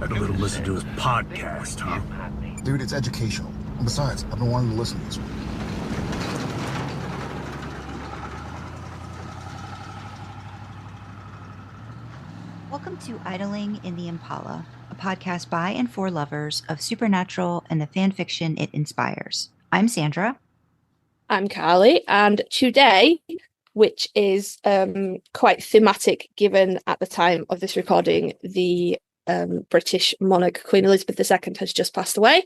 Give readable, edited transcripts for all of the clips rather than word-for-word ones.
Had a little listen to his podcast, huh? Dude, it's educational. And besides, I've been wanting to listen to this one. Welcome to Idling in the Impala, a podcast by and for lovers of supernatural and the fan fiction it inspires. I'm Sandra. I'm Karlee, and today, which is quite thematic given at the time of this recording, the British monarch Queen Elizabeth II has just passed away,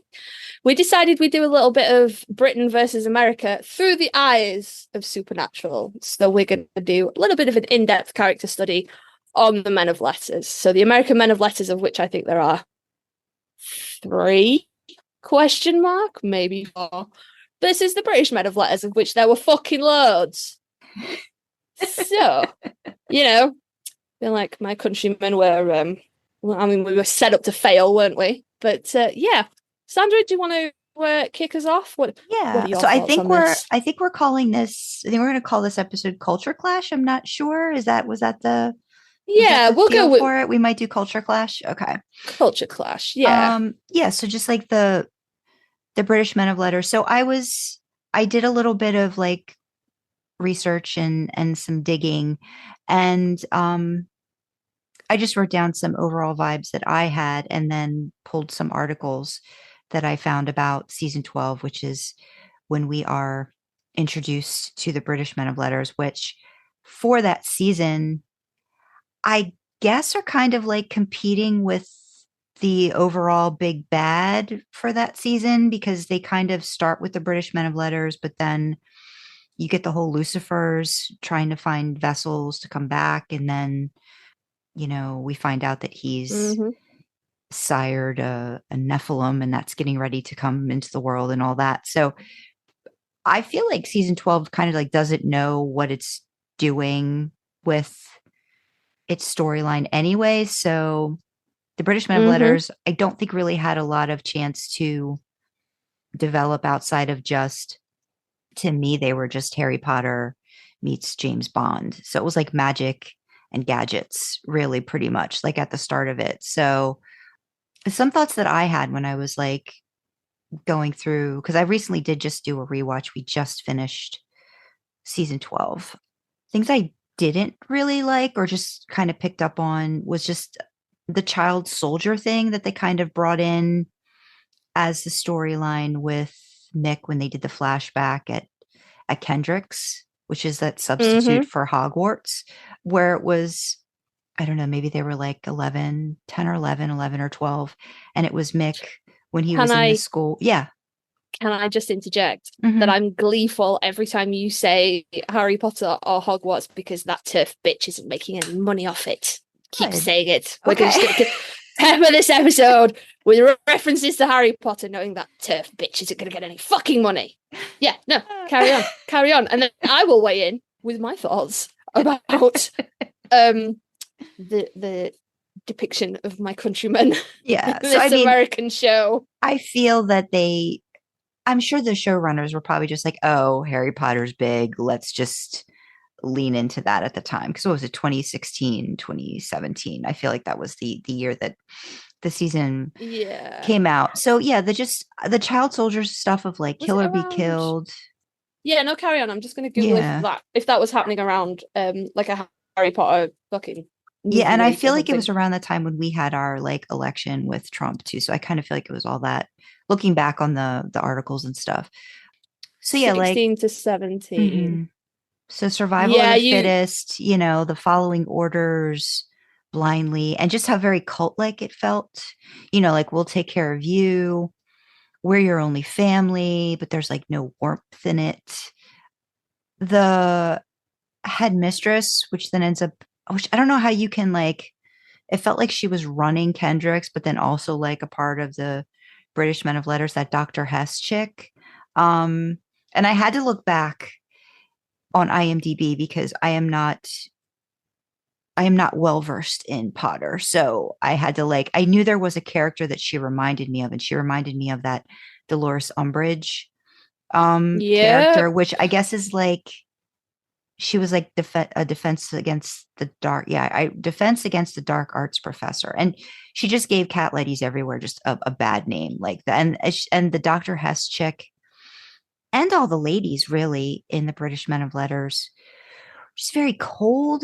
we decided we'd do a little bit of Britain versus America through the eyes of supernatural. So we're going to do a little bit of an in-depth character study on the men of letters. So the American men of letters, of which I think there are 3 ? Maybe 4. This is the British men of letters, of which there were fucking loads. So, you know, feel like my countrymen were, we were set up to fail, weren't we? But yeah, Sandra, do you want to kick us off? What are your so I thoughts think on we're this? I think we're calling this. I think we're going to call this episode Culture Clash. I'm not sure. Was that the We'll go with for it? We might do Culture Clash. Okay, Culture Clash. Yeah. So just like the British men of letters. So I did a little bit of like research and some digging, and I just wrote down some overall vibes that I had, and then pulled some articles that I found about season 12, which is when we are introduced to the British men of letters, which for that season, I guess are kind of like competing with the overall big bad for that season, because they kind of start with the British men of letters, but then you get the whole Lucifers trying to find vessels to come back. And then, we find out that he's sired a Nephilim, and that's getting ready to come into the world and all that. So I feel like season 12 kind of like doesn't know what it's doing with its storyline anyway. So the British men of letters, I don't think really had a lot of chance to develop outside of just, to me, they were just Harry Potter meets James Bond. So it was like magic and gadgets, really, pretty much like at the start of it. So some thoughts that I had when I was like going through, because I recently did just do a rewatch. We just finished season 12. Things I didn't really like or just kind of picked up on was just the child soldier thing that they kind of brought in as the storyline with Mick when they did the flashback at Kendrick's, which is that substitute for Hogwarts, where it was, I don't know, maybe they were like 11 or 12. And it was Mick when he was in the school. Yeah. Can I just interject that I'm gleeful every time you say Harry Potter or Hogwarts, because that turf bitch isn't making any money off it. Keep saying it. We're going to pepper this episode with references to Harry Potter, knowing that turf bitch isn't going to get any fucking money. Yeah, no, carry on. And then I will weigh in with my thoughts about the depiction of my countrymen. Yeah. In this American show. I feel that I'm sure the showrunners were probably just like, oh, Harry Potter's big. Let's just lean into that at the time. Because what was it, 2016, 2017? I feel like that was the year that the season came out. So yeah, the child soldiers stuff of like kill or be killed. Yeah, no, carry on. I'm just going to Google if that was happening around like a Harry Potter fucking. Yeah, and I feel like it was around the time when we had our like election with Trump too. So I kind of feel like it was all that, looking back on the articles and stuff. So yeah, 16 to 17. So survival of the fittest, the following orders blindly, and just how very cult-like it felt. Like, we'll take care of you. We're your only family, but there's like no warmth in it. The headmistress, which then ends up, which I don't know how you can like, it felt like she was running Kendrick's, but then also like a part of the British men of letters, that Dr. Hess chick. And I had to look back on IMDb because I am not well versed in Potter. So I had to I knew there was a character that she reminded me of, and she reminded me of that Dolores Umbridge character, which I guess is like she was like a defense against the dark. Yeah, defense against the dark arts professor, and she just gave cat ladies everywhere just a bad name like that. And the Dr. Hess chick and all the ladies really in the British Men of Letters, just very cold.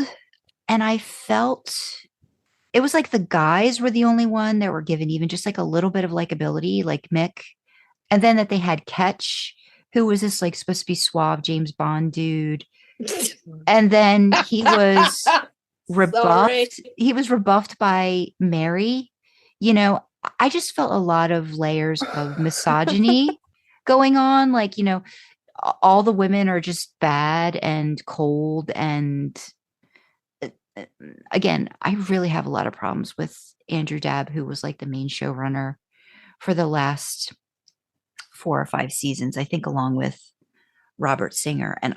And I felt it was like the guys were the only one that were given even just like a little bit of likability, like Mick, and then that they had Ketch, who was this like supposed to be suave James Bond dude. And then he was rebuffed. Sorry. He was rebuffed by Mary. You know, I just felt a lot of layers of misogyny going on. Like, you know, all the women are just bad and cold. And again, I really have a lot of problems with Andrew Dabb, who was like the main showrunner for the last 4 or 5 seasons, I think, along with Robert Singer. And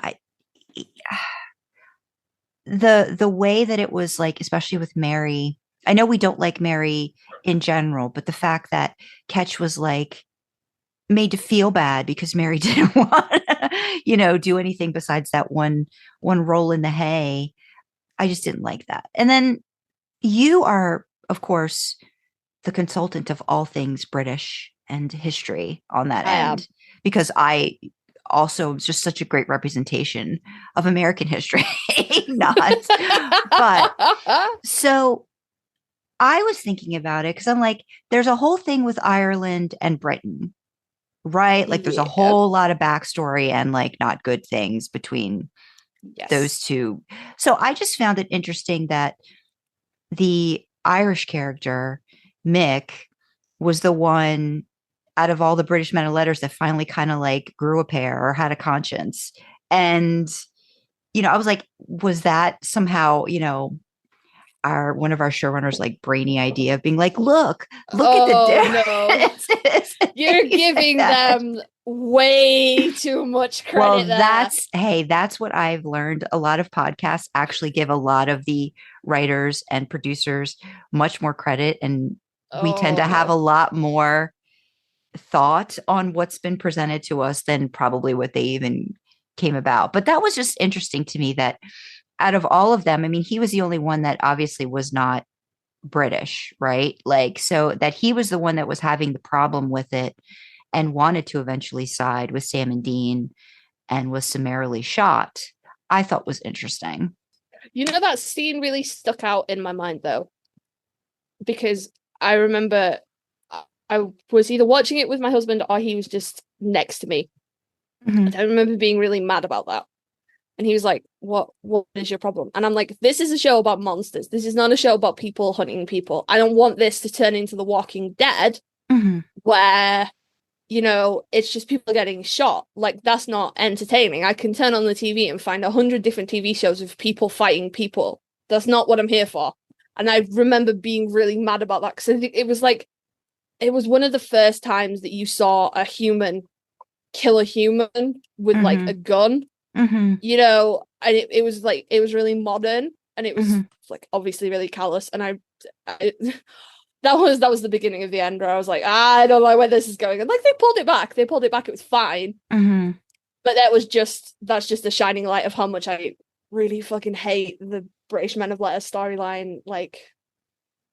the way that it was like, especially with Mary, I know we don't like Mary in general, but the fact that Ketch was like made to feel bad because Mary didn't want to, you know, do anything besides that one roll in the hay. I just didn't like that. And then you are, of course, the consultant of all things British and history on that end, because I also was just such a great representation of American history. Not, but so I was thinking about it because I'm like, there's a whole thing with Ireland and Britain, right? Like there's a whole lot of backstory and like not good things between those two. So I just found it interesting that the Irish character, Mick, was the one out of all the British Men of Letters that finally kind of like grew a pair or had a conscience. And, you know, I was like, was that somehow, you know, one of our showrunners like brainy idea of being like, look at the difference. No. You're giving them way too much credit. Well, there. That's what I've learned. A lot of podcasts actually give a lot of the writers and producers much more credit, and we tend to have a lot more thought on what's been presented to us than probably what they even came about. But that was just interesting to me that out of all of them, I mean, he was the only one that obviously was not British, right? Like, so that he was the one that was having the problem with it and wanted to eventually side with Sam and Dean and was summarily shot, I thought was interesting. You know, that scene really stuck out in my mind though, because I remember I was either watching it with my husband or he was just next to me. Mm-hmm. I remember being really mad about that. And he was like, what is your problem? And I'm like, this is a show about monsters. This is not a show about people hunting people. I don't want this to turn into The Walking Dead, mm-hmm. where, you know, it's just people getting shot. Like, that's not entertaining. I can turn on the TV and find 100 different TV shows of people fighting people. That's not what I'm here for. And I remember being really mad about that because I think it was like, it was one of the first times that you saw a human kill a human with mm-hmm. like a gun. Mm-hmm. You know, and it was like, it was really modern and it was mm-hmm. like obviously really callous. And I that was the beginning of the end where I was like, I don't know where this is going. And like they pulled it back. It was fine. Mm-hmm. But that's just a shining light of how much I really fucking hate the British Men of Letters storyline, like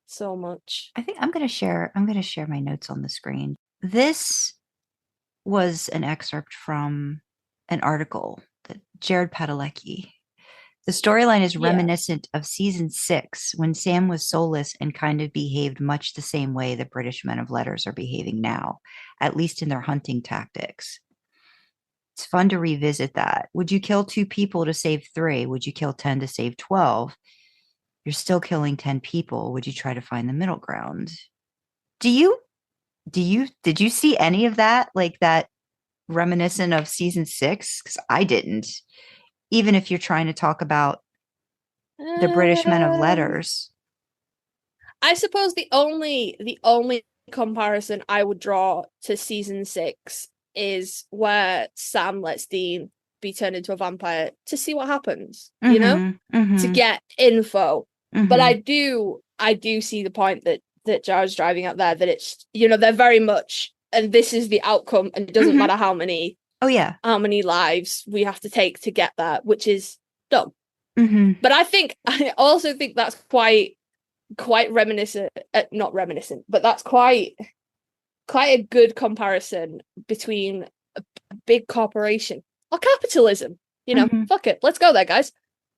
so much. I think I'm gonna share my notes on the screen. This was an excerpt from an article that Jared Padalecki. The storyline is reminiscent of season 6, when Sam was soulless and kind of behaved much the same way the British Men of Letters are behaving now, at least in their hunting tactics. It's fun to revisit that. Would you kill 2 people to save 3? Would you kill 10 to save 12? You're still killing 10 people. Would you try to find the middle ground? Did you see any of that? Like that reminiscent of season 6? Because I didn't. Even if you're trying to talk about the British Men of Letters. I suppose the only comparison I would draw to season 6 is where Sam lets Dean be turned into a vampire to see what happens, mm-hmm, you know, mm-hmm. to get info. Mm-hmm. But I do see the point that Jared's driving at there, that it's, you know, they're very much, and this is the outcome, and it doesn't mm-hmm. matter how many lives we have to take to get that, which is dumb. But I also think that's quite reminiscent, not reminiscent, but that's quite a good comparison between a big corporation or capitalism. Fuck it, let's go there, guys.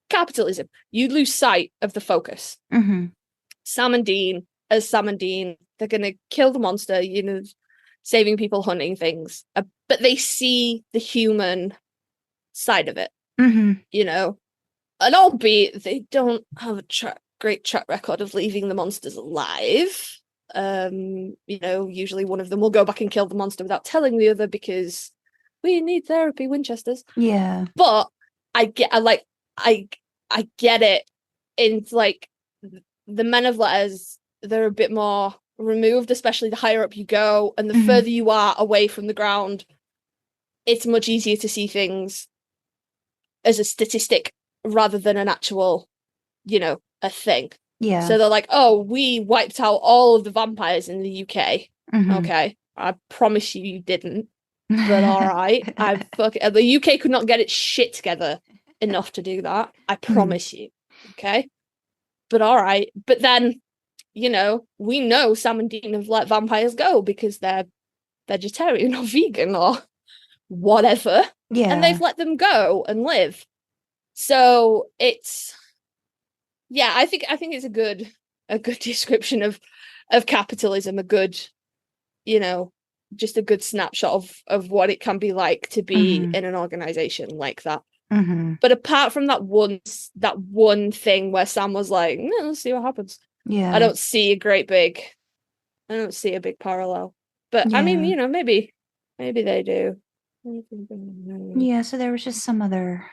Capitalism, you lose sight of the focus. Sam and Dean, as Sam and Dean, they're gonna kill the monster, saving people, hunting things, but they see the human side of it. And albeit they don't have a great track record of leaving the monsters alive. Usually one of them will go back and kill the monster without telling the other because we need therapy, Winchesters. Yeah. But I get it. In like the men of letters, they're a bit more removed, especially the higher up you go, and the further you are away from the ground, it's much easier to see things as a statistic rather than an actual, a thing. Yeah. So they're like, oh, we wiped out all of the vampires in the UK. Okay, I promise you didn't. But all right, the UK could not get its shit together enough to do that. I promise you. Okay, but all right. But then, we know Sam and Dean have let vampires go because they're vegetarian or vegan or whatever. Yeah, and they've let them go and live. So it's, yeah, I think it's a good description of capitalism, a good, just a good snapshot of what it can be like to be in an organization like that. But apart from that one thing where Sam was like, let's see what happens. Yeah, I don't see a big parallel. But I mean, maybe they do. Yeah, so there was just some other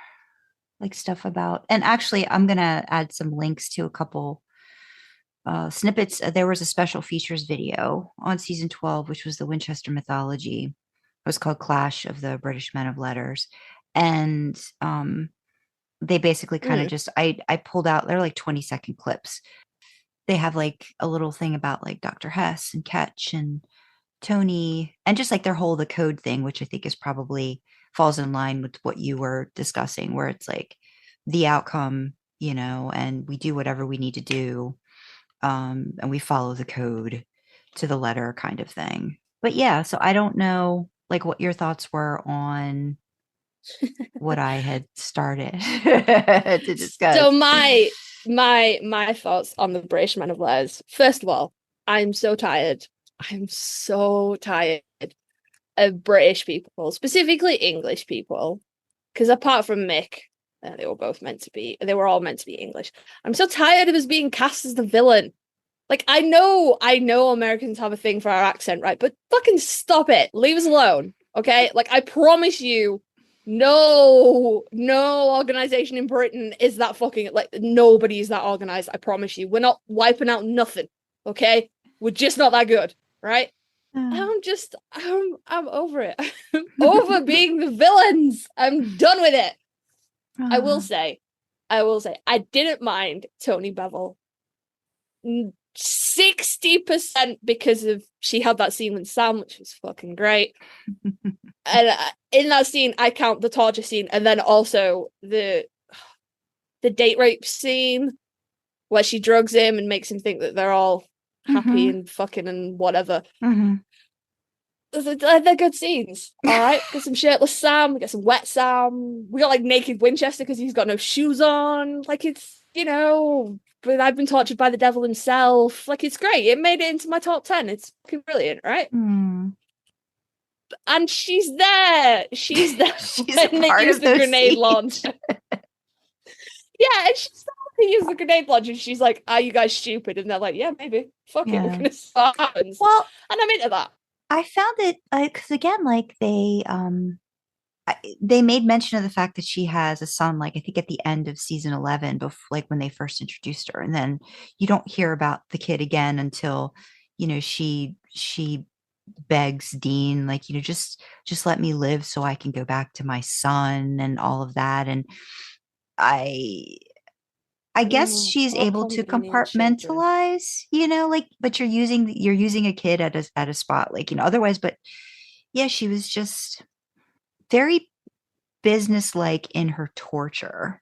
stuff about, and actually I'm gonna add some links to a couple snippets. There was a special features video on season 12, which was the Winchester mythology. It was called Clash of the British Men of Letters. And they basically kind of just, I pulled out, they're like 20-second clips. They have like a little thing about like Dr. Hess and Ketch and Tony, and just like their whole the code thing, which I think is probably falls in line with what you were discussing, where it's like the outcome, and we do whatever we need to do, and we follow the code to the letter kind of thing. But yeah, so I don't know like what your thoughts were on what I had started to discuss. So my thoughts on the British Men of Letters. First of all, I'm so tired of British people, specifically English people, because apart from Mick, they were all meant to be English. I'm so tired of us being cast as the villain. Like, I know Americans have a thing for our accent, right? But fucking stop it. Leave us alone, okay? Like, I promise you, no organization in Britain is that fucking, like, nobody is that organized. I promise you. We're not wiping out nothing, okay? We're just not that good, right? I'm over it. I'm over being the villains. I'm done with it. I will say, I didn't mind Tony Bevel 60% because of she had that scene with Sam, which was fucking great. And in that scene, I count the torture scene and then also the date rape scene where she drugs him and makes him think that they're all happy and fucking and whatever. They're good scenes, all right? Get some shirtless Sam, we get some wet Sam, we got like naked Winchester because he's got no shoes on. Like, it's, but I've been tortured by the devil himself. Like, it's great. It made it into my top 10. It's fucking brilliant, right? And she's there. She's there. She's when they use the grenade launch. Yeah, and she's there to use the grenade launch, and she's like, "Are you guys stupid?" And they're like, "Yeah, maybe. Fuck it, we're gonna see what happens." Well, and I'm into that. I found it because again, like they made mention of the fact that she has a son, like I think at the end of season 11, before, like when they first introduced her, and then you don't hear about the kid again until she begs Dean, like, just let me live so I can go back to my son and all of that. And I guess she's able to compartmentalize, like, but you're using a kid at a spot, like, otherwise. But yeah, she was just very businesslike in her torture,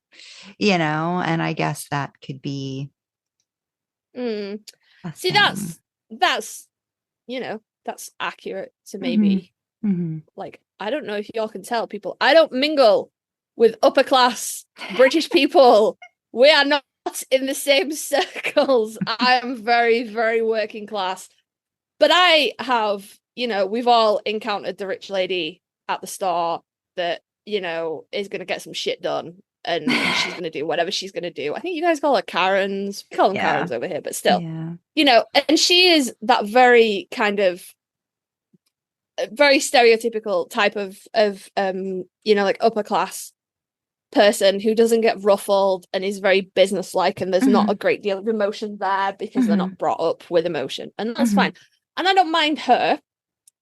and I guess that could be a See, thing. that's that's accurate to Mhm. maybe like, I don't know if y'all can tell people, I don't mingle with upper class British people. We are not in the same circles. I am very, very working class. But I have, we've all encountered the rich lady at the store that, is going to get some shit done, and she's going to do whatever she's going to do. I think you guys call her Karens. We call them Yeah. Karens over here, but still, Yeah. and she is that very kind of very stereotypical type of like upper class person who doesn't get ruffled and is very businesslike, and there's not a great deal of emotion there because they're not brought up with emotion, and that's fine. And I don't mind her,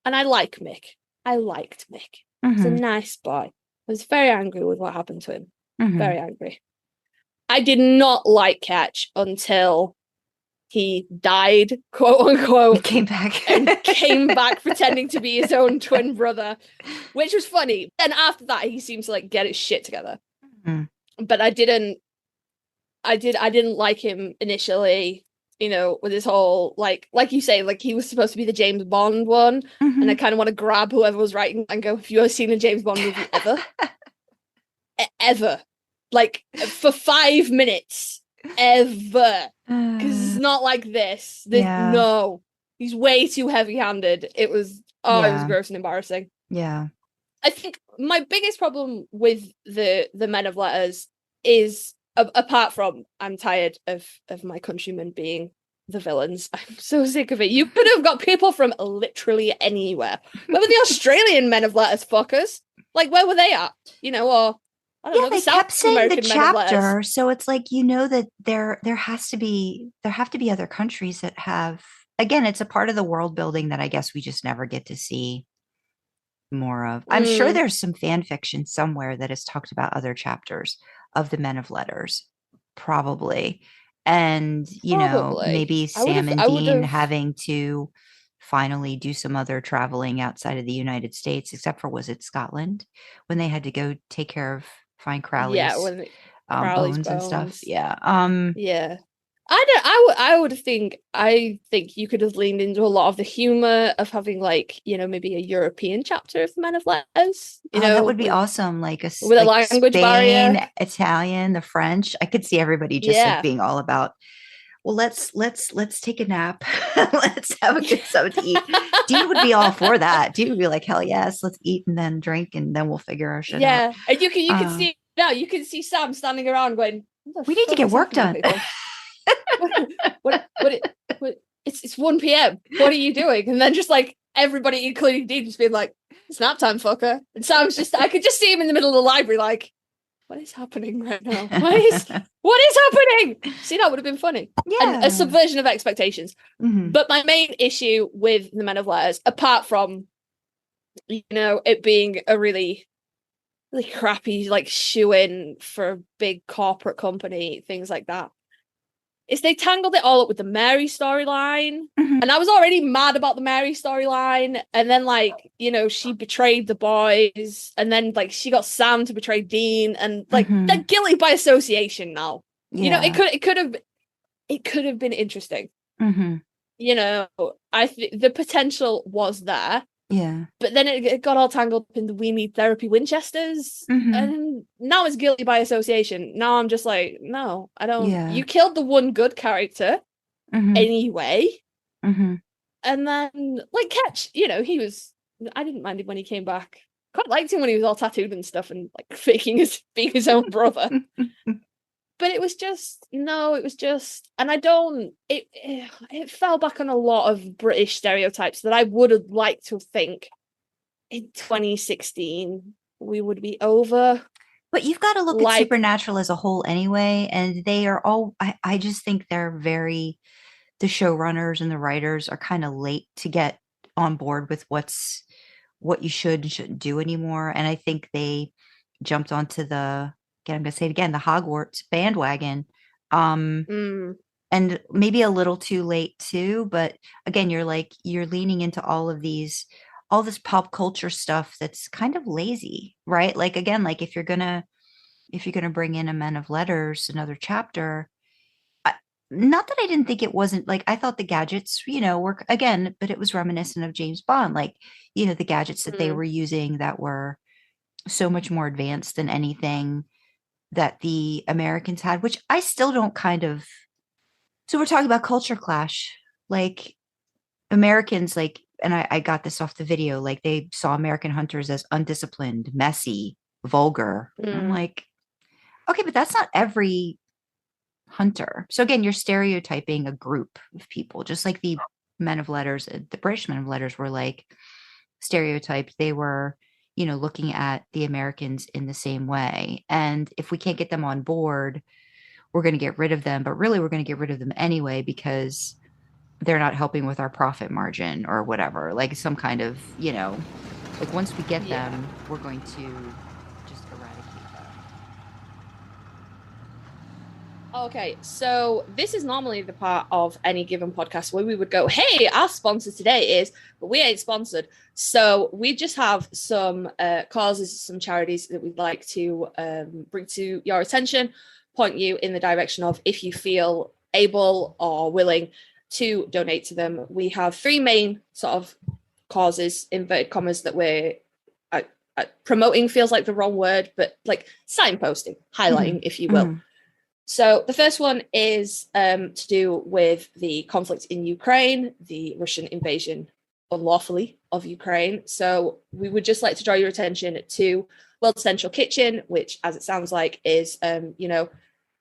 and I like Mick. I liked Mick. He's a nice boy. I was very angry with what happened to him. Very angry. I did not like Ketch until he died, quote unquote. Came back. And came back pretending to be his own twin brother, which was funny. And after that, he seemed to like get his shit together. But I didn't like him initially, with his whole like you say, like he was supposed to be the James Bond one, and I kind of want to grab whoever was writing and go, have you ever seen a James Bond movie ever? Ever, like for 5 minutes, ever, because it's not like this. No, he's way too heavy-handed. It was gross and embarrassing. Yeah. I think my biggest problem with the Men of Letters is, apart from I'm tired of my countrymen being the villains. I'm so sick of it. You could have got people from literally anywhere. Where were the Australian Men of Letters fuckers? Like, where were they at? Or I don't know. They The South kept saying American the Men of Letters. chapter, so it's like that there have to be other countries that have. Again, it's a part of the world building that I guess we just never get to see more of. I'm sure there's some fan fiction somewhere that has talked about other chapters of the Men of Letters, probably. And, maybe Sam and Dean having to finally do some other traveling outside of the United States, except for, was it Scotland, when they had to go take care of find Crowley's, bones and stuff. Yeah. Yeah. I think you could have leaned into a lot of the humor of having maybe a European chapter of the Men of Letters. That would be awesome. Like with a language Spain, barrier, Italian, the French. I could see everybody just being all about, well, let's take a nap. Let's have a good something to eat. Dean would be all for that. Dean would be like, hell yes, let's eat and then drink and then we'll figure our shit out. Yeah. And you can see now, you can see Sam standing around going, we need to get work done. what it's 1 p.m. What are you doing? And then just like everybody, including Dean, just being like, it's nap time, fucker. And Sam's I could just see him in the middle of the library like, what is happening right now? What is happening? See, that would have been funny. Yeah. And a subversion of expectations. But my main issue with the Men of Letters, apart from it being a really crappy shoe-in for a big corporate company, things like that, is they tangled it all up with the Mary storyline. And I was already mad about the Mary storyline. And then she betrayed the boys. And then she got Sam to betray Dean. And they're guilty by association now. Yeah. It could have been interesting. I think the potential was there. Yeah. But then it got all tangled up in the we need therapy Winchesters. And now it's guilty by association. Now I'm just like, no, I don't. Yeah. You killed the one good character anyway. And then Ketch, he was, I didn't mind him when he came back. Quite liked him when he was all tattooed and stuff and being his own brother. But it was just, and it fell back on a lot of British stereotypes that I would have liked to think in 2016 we would be over. But you've got to look at Supernatural as a whole anyway, and they are all, I just think they're the showrunners and the writers are kind of late to get on board with what you should and shouldn't do anymore. And I think they jumped onto I'm going to say it again, the Hogwarts bandwagon. And maybe a little too late too, but again, you're leaning into all of these all this pop culture stuff that's kind of lazy, right? Like, again, like if you're gonna bring in a Men of Letters, another chapter, I, not that I didn't think it wasn't like, I thought the gadgets, were again, but it was reminiscent of James Bond, like, the gadgets that they were using that were so much more advanced than anything that the Americans had, which I still don't kind of. So we're talking about culture clash, like Americans, like, and I got this off the video, like they saw American hunters as undisciplined, messy, vulgar. I'm like, okay, but that's not every hunter. So again, you're stereotyping a group of people, just like the Men of Letters, the British Men of Letters were like stereotyped. They were, looking at the Americans in the same way. And if we can't get them on board, we're going to get rid of them. But really, we're going to get rid of them anyway because they're not helping with our profit margin or whatever. Like some kind of, like once we get them, we're going to just eradicate them. Okay, so this is normally the part of any given podcast where we would go, hey, our sponsor today is, but we ain't sponsored. So we just have some causes, some charities that we'd like to bring to your attention, point you in the direction of if you feel able or willing to donate to them. We have three main sort of causes, inverted commas, that we're promoting feels like the wrong word, but like signposting, highlighting, if you will. So the first one is to do with the conflict in Ukraine, the Russian invasion unlawfully of Ukraine. So we would just like to draw your attention to World Central Kitchen, which, as it sounds like, is,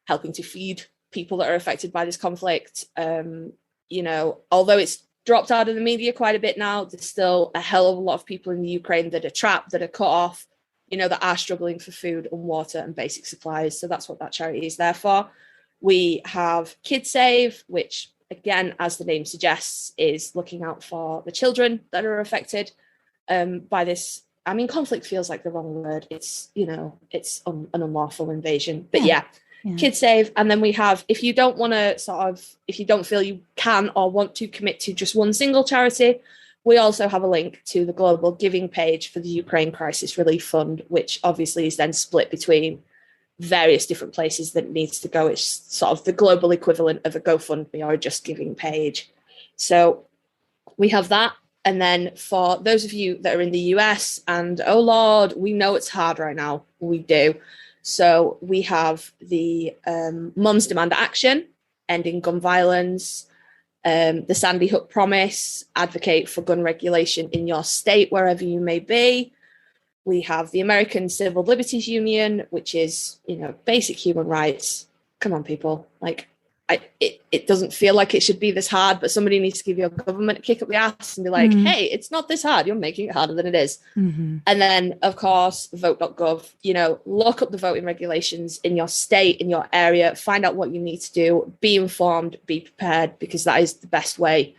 helping to feed people that are affected by this conflict. Although it's dropped out of the media quite a bit now, there's still a hell of a lot of people in the Ukraine that are trapped, that are cut off, that are struggling for food and water and basic supplies. So that's what that charity is there for. We have KidSave, which, again, as the name suggests, is looking out for the children that are affected by this. I mean, conflict feels like the wrong word. It's, it's an unlawful invasion. But yeah. KidSave. And then we have, if you don't want to if you don't feel you can or want to commit to just one single charity, we also have a link to the global giving page for the Ukraine Crisis Relief Fund, which obviously is then split between various different places that it needs to go. It's sort of the global equivalent of a GoFundMe or a Just Giving page. So we have that. And then for those of you that are in the US, and oh Lord, we know it's hard right now. We do. So we have the Mums Demand Action, Ending Gun Violence, the Sandy Hook Promise, advocate for gun regulation in your state, wherever you may be. We have the American Civil Liberties Union, which is, basic human rights. Come on, people. Like, it doesn't feel like it should be this hard, but somebody needs to give your government a kick up the ass and be like, hey, it's not this hard. You're making it harder than it is. And then, of course, Vote.Gov, look up the voting regulations in your state, in your area, find out what you need to do, be informed, be prepared, because that is the best way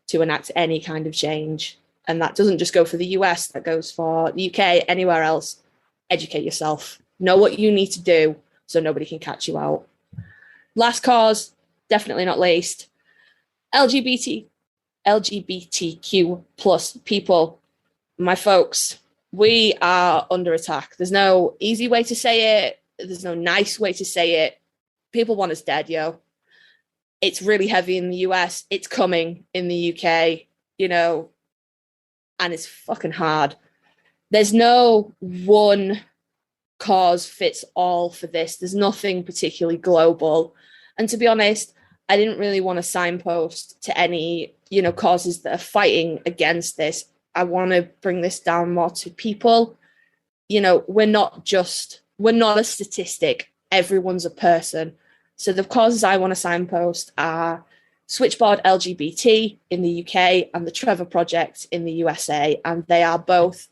to enact any kind of change. And that doesn't just go for the US, that goes for the UK, anywhere else. Educate yourself. Know what you need to do so nobody can catch you out. Last cause, definitely not least, LGBTQ plus people. My folks, we are under attack. There's no easy way to say it. There's no nice way to say it. People want us dead, yo. It's really heavy in the US. It's coming in the UK, and it's fucking hard. There's no one cause fits all for this. There's nothing particularly global. And to be honest, I didn't really want to signpost to any, causes that are fighting against this. I want to bring this down more to people. We're not a statistic. Everyone's a person. So the causes I want to signpost are Switchboard LGBT in the UK and the Trevor Project in the USA. And they are both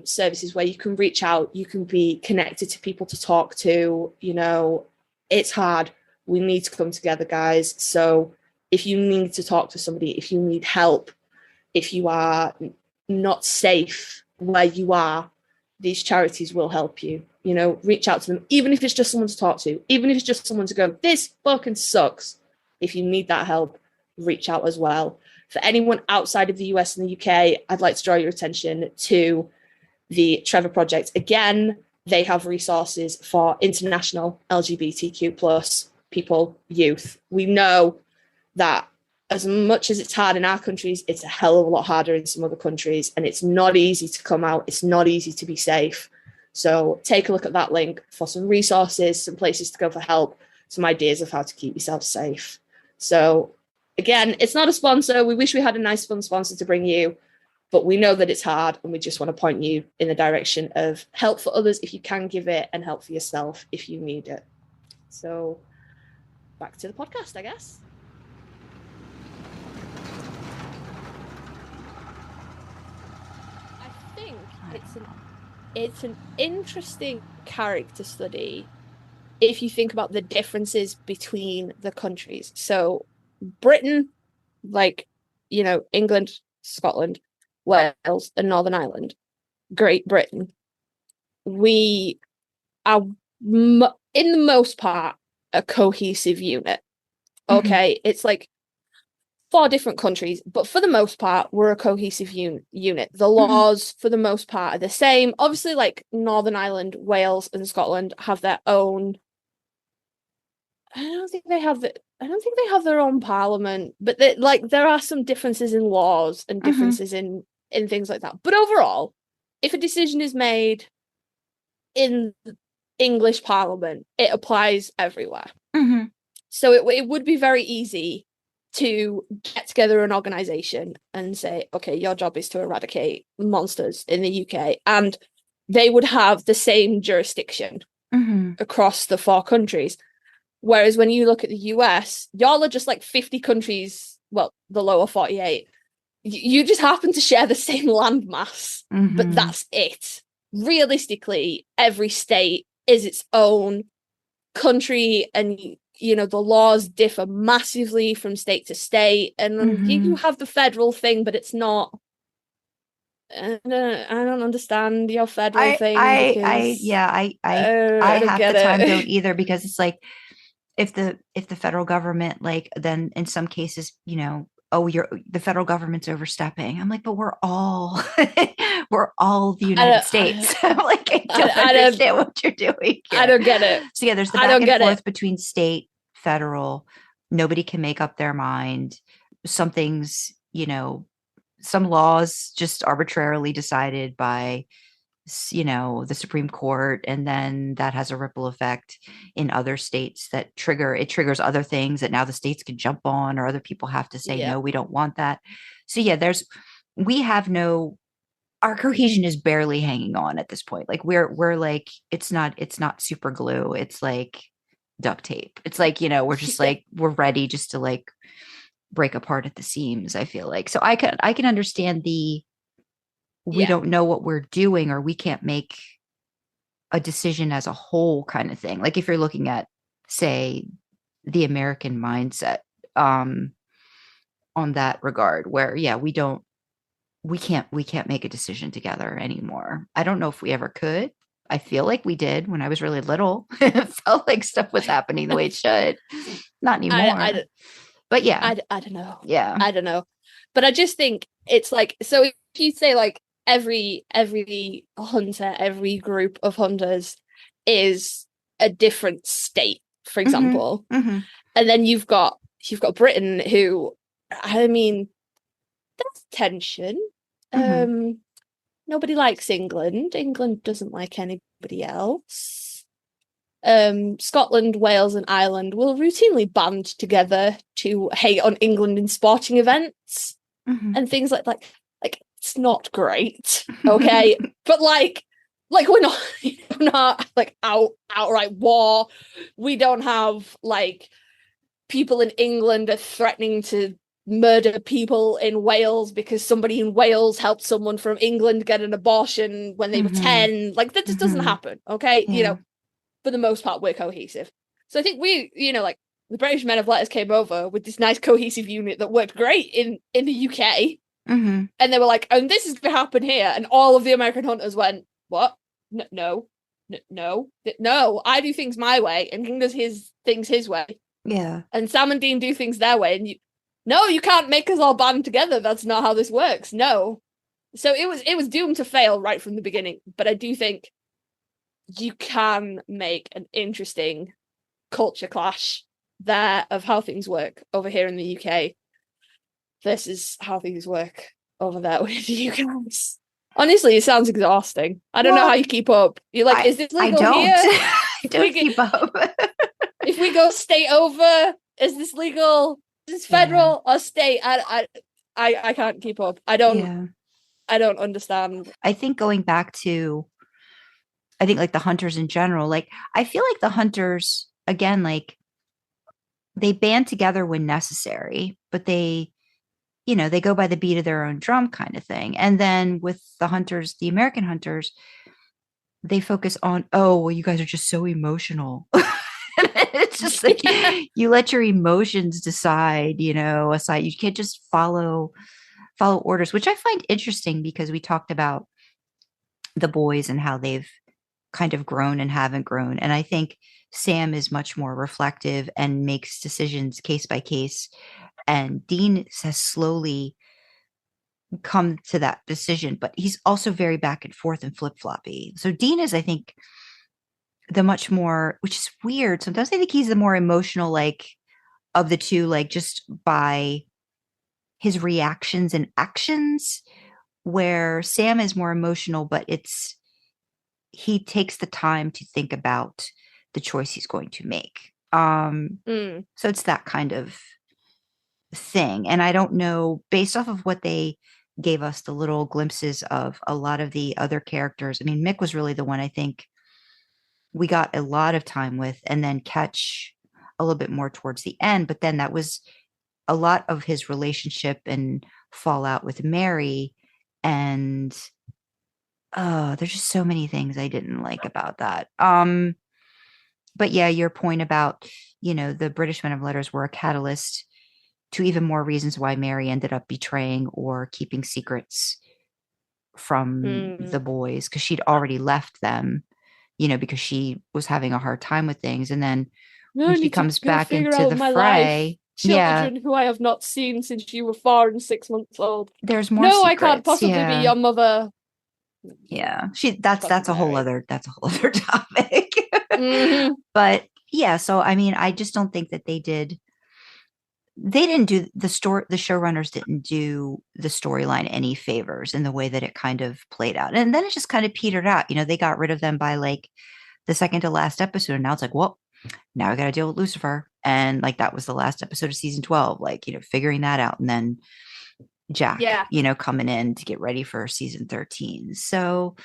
services where you can reach out, you can be connected to people to talk to. It's hard. We need to come together, guys. So if you need to talk to somebody, if you need help, if you are not safe where you are, these charities will help you. Reach out to them, even if it's just someone to talk to, even if it's just someone to go, this fucking sucks. If you need that help, reach out as well. For anyone outside of the US and the UK, I'd like to draw your attention to the Trevor Project. Again, they have resources for international LGBTQ plus people, youth. We know that as much as it's hard in our countries, it's a hell of a lot harder in some other countries, and it's not easy to come out. It's not easy to be safe. So take a look at that link for some resources, some places to go for help, some ideas of how to keep yourself safe. So again, it's not a sponsor. We wish we had a nice, fun sponsor to bring you, but we know that it's hard, and we just want to point you in the direction of help for others if you can give it, and help for yourself if you need it. So back to the podcast, I guess. I think it's an interesting character study if you think about the differences between the countries. So Britain, like, you know, England, Scotland, Wales, and Northern Ireland, Great Britain, we are in the most part a cohesive unit. Okay, it's like 4 different countries, but for the most part, we're a cohesive unit. The laws, for the most part, are the same. Obviously, like Northern Ireland, Wales, and Scotland have their own. I don't think they have their own parliament, but there are some differences in laws and differences in things like that. But overall, if a decision is made in English Parliament, it applies everywhere. So it would be very easy to get together an organisation and say, okay, your job is to eradicate monsters in the UK, and they would have the same jurisdiction across the 4 countries. Whereas when you look at the US, y'all are just like 50 countries, well, the lower 48. You just happen to share the same landmass, but that's it. Realistically, every state is its own country, and you know the laws differ massively from state to state, and you have the federal thing, but it's not. I don't understand your federal thing. I half the time don't either, because it's like if the federal government, like, then in some cases, you know, the federal government's overstepping. I'm like, but we're all the United States. I'm like, I don't understand what you're doing here. I don't get it. So yeah, there's the back and forth between state, federal. Nobody can make up their mind. Some things, you know, some laws just arbitrarily decided by, you know, the Supreme Court, and then that has a ripple effect in other states that triggers other things that now the states can jump on, or other people have to say, no, we don't want that. So yeah, our cohesion is barely hanging on at this point. Like we're like, it's not super glue. It's like duct tape. It's like, you know, we're just like, we're ready just to like break apart at the seams, I feel like. So I can understand we don't know what we're doing, or we can't make a decision as a whole kind of thing. Like if you're looking at, say, the American mindset on that regard, where we can't make a decision together anymore. I don't know if we ever could. I feel like we did when I was really little. It felt like stuff was happening the way it should. Not anymore. But yeah. I don't know. Yeah. I don't know. But I just think it's like, so if you say like every hunter, every group of hunters is a different state, for example, and then you've got Britain, who, I mean, there's tension. Nobody likes England. England doesn't like anybody else. Scotland, Wales, and Ireland will routinely band together to hate on England in sporting events and things like that. Like, it's not great, okay? But like we're not like outright war. We don't have like people in England are threatening to murder people in Wales because somebody in Wales helped someone from England get an abortion when they were 10. Like that just doesn't happen, okay? You know, for the most part, we're cohesive. So I think we, you know, like the British Men of Letters came over with this nice cohesive unit that worked great in the UK. And they were like, and this is going to happen here. And all of the American hunters went, what? No, I do things my way, and King does his things his way. Yeah. And Sam and Dean do things their way. And no, you can't make us all band together. That's not how this works. No. So it was doomed to fail right from the beginning. But I do think you can make an interesting culture clash there of how things work over here in the UK versus how things work over there with you guys. Honestly, it sounds exhausting. I don't know how you keep up. You're like, is this legal here? I don't keep up. If we go state over, is this legal? Is this federal or state? I can't keep up. I don't understand. I think going back to, I think like the hunters in general, like I feel like the hunters, again, like they band together when necessary, but they go by the beat of their own drum kind of thing. And then with the hunters, the American hunters, they focus on, oh, well, you guys are just so emotional. It's just like you let your emotions decide, aside. You can't just follow orders, which I find interesting because we talked about the boys and how they've kind of grown and haven't grown. And I think Sam is much more reflective and makes decisions case by case. And Dean has slowly come to that decision, but he's also very back and forth and flip-floppy. So Dean is, I think, the much more, which is weird. Sometimes I think he's the more emotional, like, of the two, like just by his reactions and actions, where Sam is more emotional, but he takes the time to think about the choice he's going to make. So it's that kind of thing. And I don't know, based off of what they gave us, the little glimpses of a lot of the other characters. I mean, Mick was really the one I think we got a lot of time with, and then Ketch a little bit more towards the end. But then that was a lot of his relationship and fallout with Mary. And there's just so many things I didn't like about that. But yeah, your point about, the British men of letters were a catalyst to even more reasons why Mary ended up betraying or keeping secrets from the boys, because she'd already left them, because she was having a hard time with things. And then when she comes back into the fray, children who I have not seen since you were 4 and 6 months old. There's more. No, secrets. I can't possibly be your mother. Yeah, that's a whole other topic. But yeah, so I mean, I just don't think that they didn't do the showrunners didn't do the storyline any favors in the way that it kind of played out. And then it just kind of petered out. They got rid of them by like the second to last episode. And now it's like, well, now we got to deal with Lucifer. And like, that was the last episode of season 12, like, figuring that out. And then Jack, coming in to get ready for season 13. So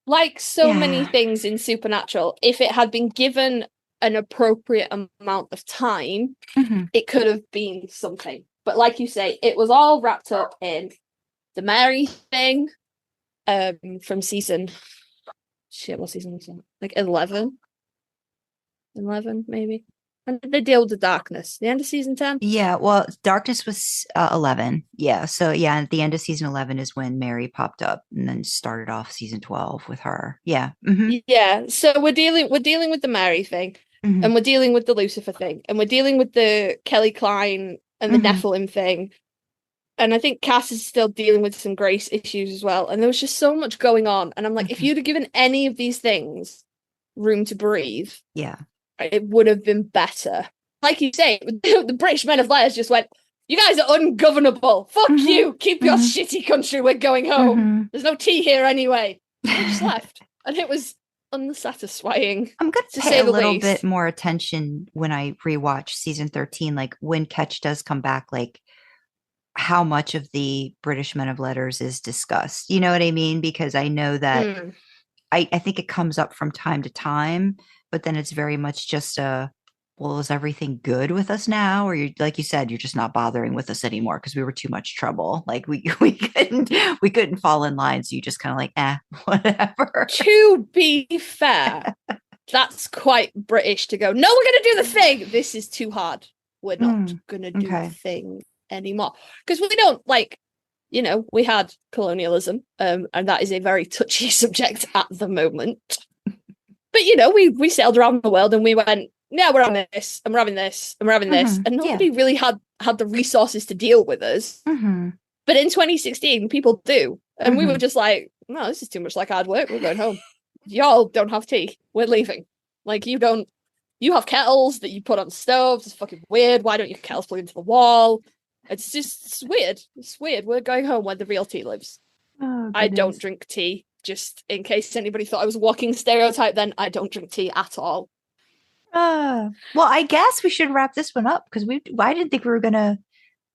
like many things in Supernatural, if it had been given an appropriate amount of time, it could have been something. But like you say, it was all wrapped up in the Mary thing from season what season was that? Like 11 maybe. And they deal with the darkness, the end of season 10. Yeah, well, darkness was 11. Yeah, so yeah, at the end of season 11 is when Mary popped up, and then started off season 12 with her. Yeah. Yeah, so we're dealing with the Mary thing. And we're dealing with the Lucifer thing, and we're dealing with the Kelly Klein and the Nephilim thing. And I think Cass is still dealing with some Grace issues as well. And there was just so much going on. And I'm like, if you'd have given any of these things room to breathe, it would have been better. Like you say, the British men of letters just went, you guys are ungovernable. Fuck you. Keep your shitty country. We're going home. There's no tea here anyway. And they just left. And it was unsatisfying. I'm going to pay a little bit more attention when I rewatch season 13, like when Ketch does come back, like how much of the British men of letters is discussed. You know what I mean? Because I know that I think it comes up from time to time, but then it's very much just well, is everything good with us now? Or you, like you said, you're just not bothering with us anymore because we were too much trouble. Like we couldn't fall in line. So you just kind of like, whatever. To be fair, that's quite British to go, no, we're going to do the thing. This is too hard. We're not going to do the thing anymore. Because we don't we had colonialism, and that is a very touchy subject at the moment. But, we sailed around the world and we went, yeah, we're having this, and we're having this, and we're having this. And nobody really had had the resources to deal with us. Mm-hmm. But in 2016, people do. And we Mhm. were just like, no, this is too much like hard work. We're going home. Y'all don't have tea. We're leaving. Like, you have kettles that you put on stoves. It's fucking weird. Why don't your kettles plug into the wall? It's weird. It's weird. We're going home where the real tea lives. Oh, I don't goodness. drink tea. Just in case anybody thought I was a walking stereotype, then I don't drink tea at all. Well, I guess we should wrap this one up because I didn't think we were gonna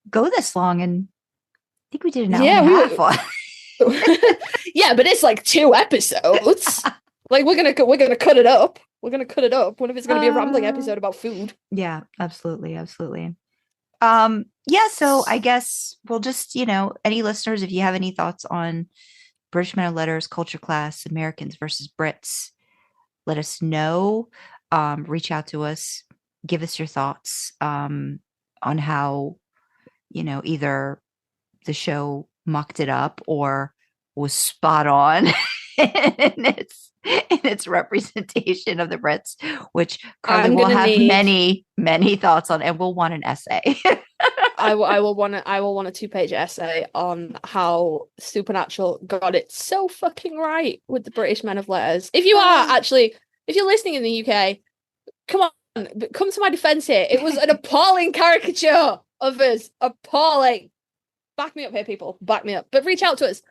go this long, and I think we did an hour and a half on. Yeah, but it's like 2 episodes. Like we're gonna cut it up. We're gonna cut it up. What if it's gonna be a rambling episode about food? Yeah, absolutely. Yeah, so I guess we'll just, any listeners, if you have any thoughts on British Men of Letters, Culture Class, Americans versus Brits, let us know. Reach out to us, give us your thoughts on how, either the show mucked it up or was spot on in its representation of the Brits, which Karlee will have many, many thoughts on, and we'll want an essay. I will want a 2-page essay on how Supernatural got it so fucking right with the British Men of Letters. If you're listening in the UK, come to my defense here. It was an appalling caricature of us. Appalling. Back me up here, people. Back me up. But reach out to us.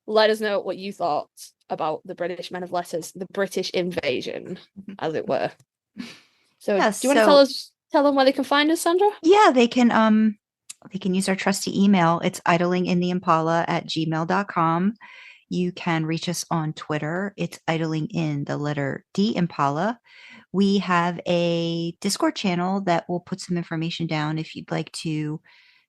Let us know what you thought about the British Men of Letters, the British invasion, as it were. So, do you want to tell them where they can find us, Sandra? Yeah, they can use our trusty email. It's idlingintheimpala@gmail.com. You can reach us on Twitter. It's idlingin, the letter D Impala. We have a Discord channel that will put some information down if you'd like to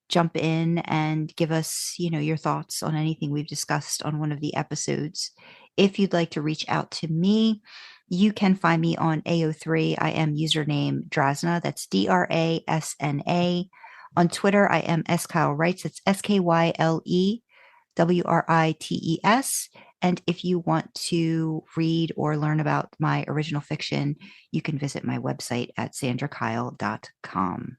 jump in and give us, your thoughts on anything we've discussed on one of the episodes. If you'd like to reach out to me, you can find me on AO3. I am username Drasna. That's DRASNA. On Twitter, I am skylewrites. It's SKYLEWRITES. And if you want to read or learn about my original fiction, you can visit my website at sandrakyle.com.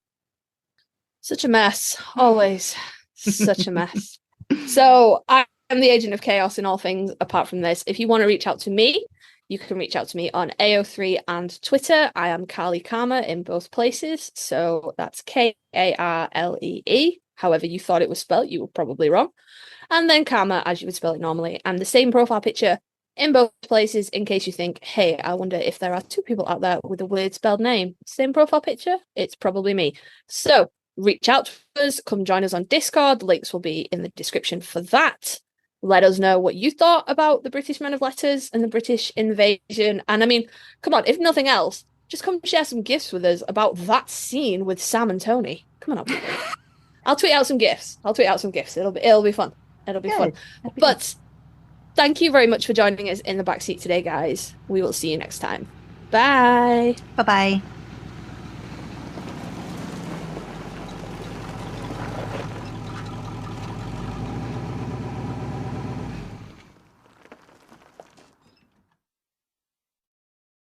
Such a mess. Always. Such a mess. So I am the agent of chaos in all things apart from this. If you want to reach out to me, you can reach out to me on AO3 and Twitter. I am Karlee Karma in both places. So that's KARLEE. However you thought it was spelled, you were probably wrong. And then Karma as you would spell it normally. And the same profile picture in both places in case you think, hey, I wonder if there are 2 people out there with a weird spelled name. Same profile picture, it's probably me. So reach out to us, come join us on Discord. Links will be in the description for that. Let us know what you thought about the British Men of Letters and the British invasion. And I mean, come on, if nothing else, just come share some gifs with us about that scene with Sam and Tony. Come on, people. I'll tweet out some gifs. It'll be fun. It'll be fun. But thank you very much for joining us in the backseat today, guys. We will see you next time. Bye. Bye-bye.